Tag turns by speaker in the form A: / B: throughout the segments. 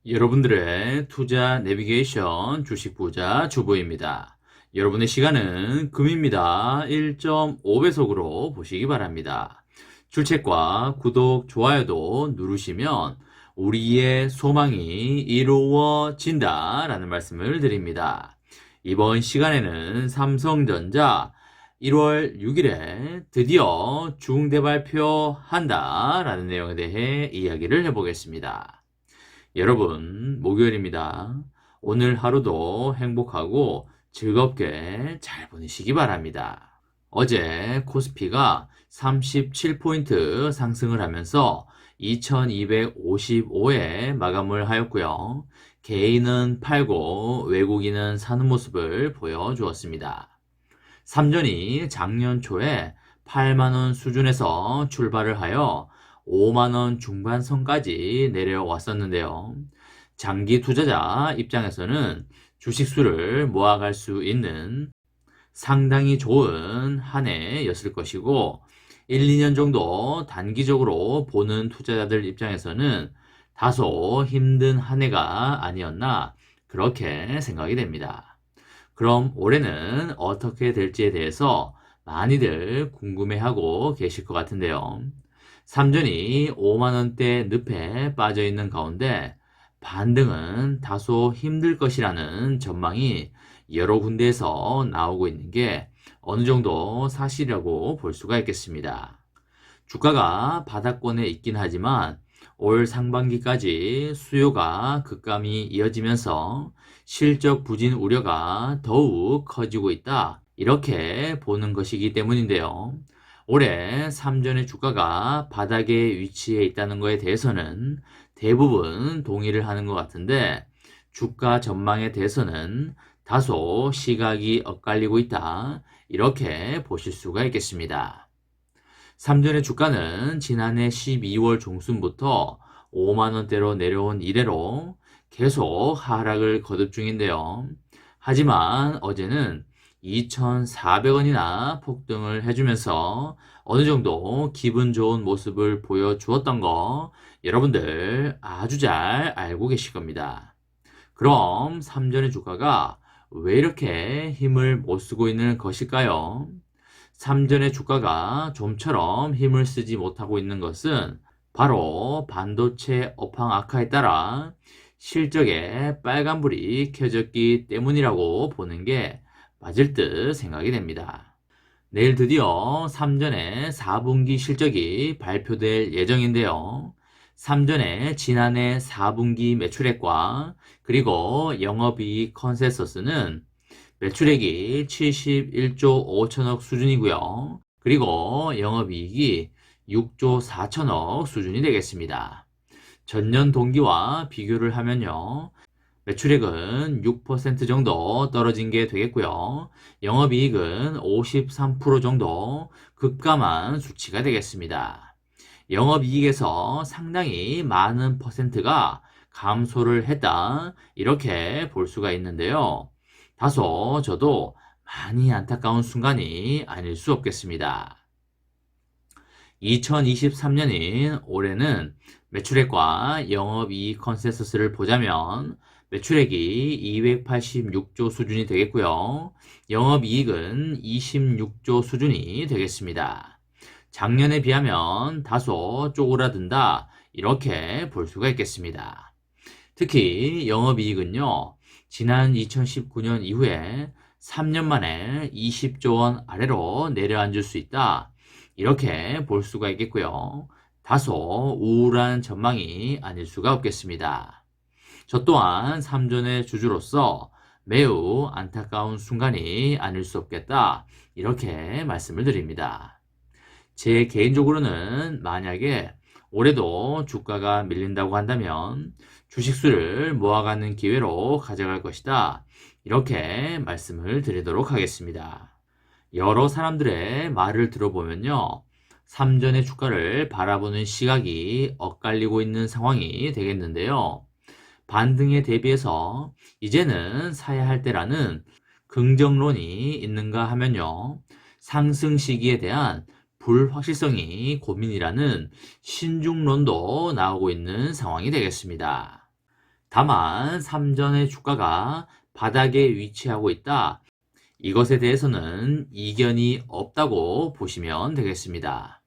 A: 여러분들의 투자 내비게이션 주식 부자 주부입니다. 여러분의 시간은 금입니다. 1.5배속으로 보시기 바랍니다. 출첵과 구독, 좋아요도 누르시면 우리의 소망이 이루어진다 라는 말씀을 드립니다. 이번 시간에는 삼성전자 1월 6일에 드디어 중대발표한다 라는 내용에 대해 이야기를 해보겠습니다. 여러분, 목요일입니다. 오늘 하루도 행복하고 즐겁게 잘 보내시기 바랍니다. 어제 코스피가 37포인트 상승을 하면서 2255에 마감을 하였고요. 개인은 팔고 외국인은 사는 모습을 보여주었습니다. 삼전이 작년 초에 8만원 수준에서 출발을 하여 5만원 중반선까지 내려왔었는데요. 장기 투자자 입장에서는 주식수를 모아갈 수 있는 상당히 좋은 한 해였을 것이고 1, 2년 정도 단기적으로 보는 투자자들 입장에서는 다소 힘든 한 해가 아니었나 그렇게 생각이 됩니다. 그럼 올해는 어떻게 될지에 대해서 많이들 궁금해하고 계실 것 같은데요. 삼전이 5만원대 늪에 빠져있는 가운데 반등은 다소 힘들 것이라는 전망이 여러 군데에서 나오고 있는 게 어느 정도 사실이라고 볼 수가 있겠습니다. 주가가 바닥권에 있긴 하지만 올 상반기까지 수요가 급감이 이어지면서 실적 부진 우려가 더욱 커지고 있다. 이렇게 보는 것이기 때문인데요. 올해 삼전의 주가가 바닥에 위치해 있다는 것에 대해서는 대부분 동의를 하는 것 같은데 주가 전망에 대해서는 다소 시각이 엇갈리고 있다. 이렇게 보실 수가 있겠습니다. 삼전의 주가는 지난해 12월 중순부터 5만원대로 내려온 이래로 계속 하락을 거듭 중인데요. 하지만 어제는 2,400원이나 폭등을 해주면서 어느 정도 기분 좋은 모습을 보여주었던 거 여러분들 아주 잘 알고 계실 겁니다. 그럼 삼전의 주가가 왜 이렇게 힘을 못 쓰고 있는 것일까요? 삼전의 주가가 좀처럼 힘을 쓰지 못하고 있는 것은 바로 반도체 업황 악화에 따라 실적에 빨간불이 켜졌기 때문이라고 보는 게 맞을 듯 생각이 됩니다. 내일 드디어 삼전의 4분기 실적이 발표될 예정인데요. 삼전의 지난해 4분기 매출액과 그리고 영업이익 컨센서스는 매출액이 71조 5천억 수준이고요. 그리고 영업이익이 6조 4천억 수준이 되겠습니다. 전년 동기와 비교를 하면요. 매출액은 6% 정도 떨어진 게 되겠고요. 영업이익은 53% 정도 급감한 수치가 되겠습니다. 영업이익에서 상당히 많은 퍼센트가 감소를 했다. 이렇게 볼 수가 있는데요. 다소 저도 많이 안타까운 순간이 아닐 수 없겠습니다. 2023년인 올해는 매출액과 영업이익 컨센서스를 보자면 매출액이 286조 수준이 되겠고요. 영업이익은 26조 수준이 되겠습니다. 작년에 비하면 다소 쪼그라든다 이렇게 볼 수가 있겠습니다. 특히 영업이익은요. 지난 2019년 이후에 3년 만에 20조 원 아래로 내려앉을 수 있다. 이렇게 볼 수가 있겠고요. 다소 우울한 전망이 아닐 수가 없겠습니다. 저 또한 삼전의 주주로서 매우 안타까운 순간이 아닐 수 없겠다. 이렇게 말씀을 드립니다. 제 개인적으로는 만약에 올해도 주가가 밀린다고 한다면 주식수를 모아가는 기회로 가져갈 것이다. 이렇게 말씀을 드리도록 하겠습니다. 여러 사람들의 말을 들어보면요. 삼전의 주가를 바라보는 시각이 엇갈리고 있는 상황이 되겠는데요. 반등에 대비해서 이제는 사야 할 때라는 긍정론이 있는가 하면요. 상승 시기에 대한 불확실성이 고민이라는 신중론도 나오고 있는 상황이 되겠습니다. 다만 삼전의 주가가 바닥에 위치하고 있다. 이것에 대해서는 이견이 없다고 보시면 되겠습니다.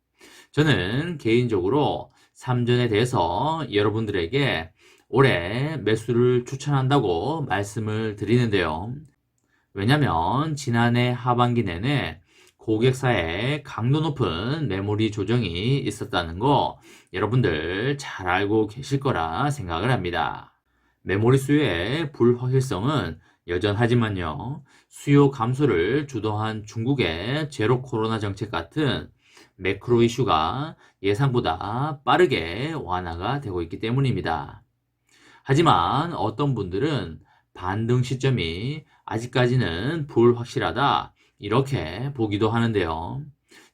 A: 저는 개인적으로 삼전에 대해서 여러분들에게 올해 매수를 추천한다고 말씀을 드리는데요. 왜냐면 지난해 하반기 내내 고객사의 강도 높은 메모리 조정이 있었다는 거 여러분들 잘 알고 계실 거라 생각을 합니다. 메모리 수요의 불확실성은 여전하지만요. 수요 감소를 주도한 중국의 제로 코로나 정책 같은 매크로 이슈가 예상보다 빠르게 완화가 되고 있기 때문입니다. 하지만 어떤 분들은 반등 시점이 아직까지는 불확실하다 이렇게 보기도 하는데요.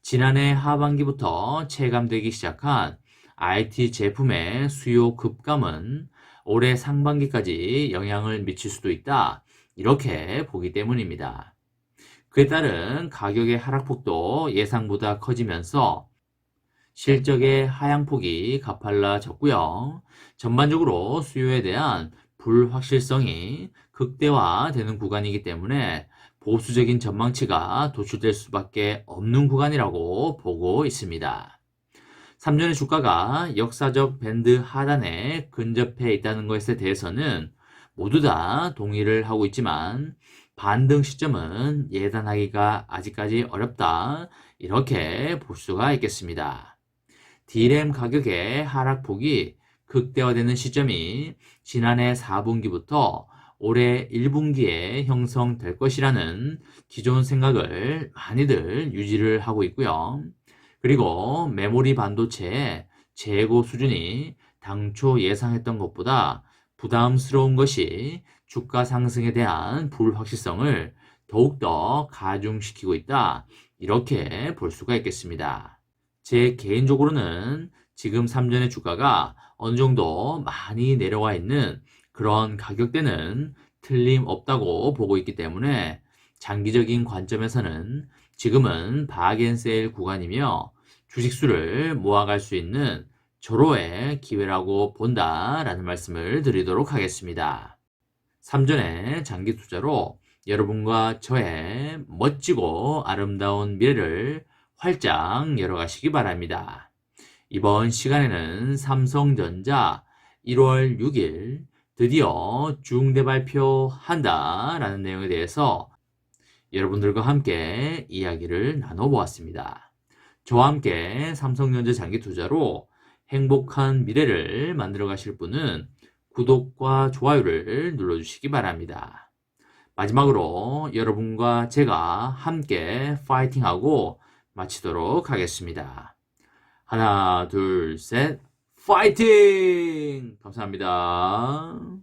A: 지난해 하반기부터 체감되기 시작한 IT 제품의 수요 급감은 올해 상반기까지 영향을 미칠 수도 있다 이렇게 보기 때문입니다. 그에 따른 가격의 하락폭도 예상보다 커지면서 실적의 하향폭이 가팔라졌고요. 전반적으로 수요에 대한 불확실성이 극대화되는 구간이기 때문에 보수적인 전망치가 도출될 수밖에 없는 구간이라고 보고 있습니다. 삼전의 주가가 역사적 밴드 하단에 근접해 있다는 것에 대해서는 모두 다 동의를 하고 있지만 반등 시점은 예단하기가 아직까지 어렵다 이렇게 볼 수가 있겠습니다. D램 가격의 하락폭이 극대화되는 시점이 지난해 4분기부터 올해 1분기에 형성될 것이라는 기존 생각을 많이들 유지를 하고 있고요. 그리고 메모리 반도체의 재고 수준이 당초 예상했던 것보다 부담스러운 것이 주가 상승에 대한 불확실성을 더욱더 가중시키고 있다. 이렇게 볼 수가 있겠습니다. 제 개인적으로는 지금 삼전의 주가가 어느 정도 많이 내려와 있는 그런 가격대는 틀림없다고 보고 있기 때문에 장기적인 관점에서는 지금은 바겐세일 구간이며 주식수를 모아갈 수 있는 절호의 기회라고 본다라는 말씀을 드리도록 하겠습니다. 삼전의 장기 투자로 여러분과 저의 멋지고 아름다운 미래를 활짝 열어가시기 바랍니다. 이번 시간에는 삼성전자 1월 6일 드디어 중대 발표한다라는 내용에 대해서 여러분들과 함께 이야기를 나눠보았습니다. 저와 함께 삼성전자 장기 투자로 행복한 미래를 만들어 가실 분은 구독과 좋아요를 눌러주시기 바랍니다. 마지막으로 여러분과 제가 함께 파이팅하고 마치도록 하겠습니다. 하나, 둘, 셋, 파이팅! 감사합니다.